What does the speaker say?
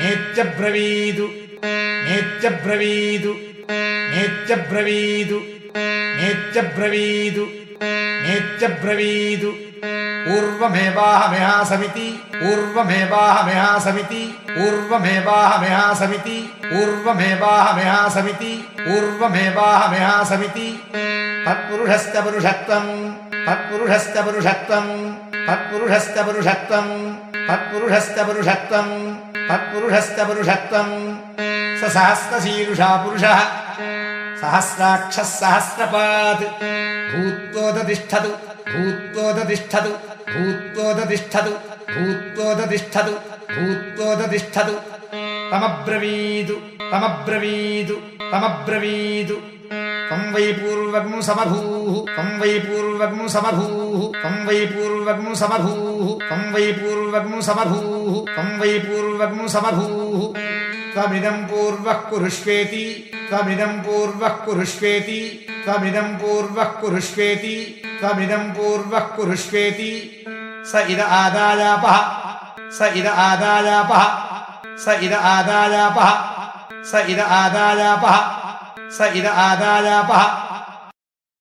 नेत्यब्रवीदु नेत्यब्रवीदु नेत्यब्रवीदु नेत्यब्रवीदु नेत्यब्रवीदु पूर्वमेवाहमेहासमिति पूर्वमेवाहमेहासमिति पूर्वमेवाहमेहासमिति पूर्वमेवाहमेहासमिति पूर्वमेवाहमेहासमिति तत्पुरुषस्य पुरुषत्वं तत्पुरुषस्य पुरुषत्वं तत्पुरुषस्य पुरुषत्वं तत्पुरुषस्य पुरुषत्वं तत्पुरुषस्य पुरुषत्वं स सहस्रशीर्षा पुरुषः सहस्राक्षः सहस्रपात् भूत्वोदतिष्ठतु भूत्वोदतिष्ठतु भूत्वोदतिष्ठतु भूत्वोदतिष्ठतु भूत्वोदतिष्ठतु तमब्रवीदु तमब्रवीदु तमब्रवीदु तं वै पूर्वग्नु समभूः तं वै पूर्वग्नु समभूः तं वै पूर्वग्नु समभूः तं वै पूर्वग्नु समभूः तं वै पूर्वग्नु समभूः त्वमिदं पूर्वः कुरुष्वेति त्वमिदं पूर्वः कुरुष्वेति त्वमिदं पूर्वः कुरुष्वेति त्वमिदं पूर्वः कुरुष्वेति स इद आदायापः स इद आदायापः स इद आदायापः स इद आदायापः स इद आदायापः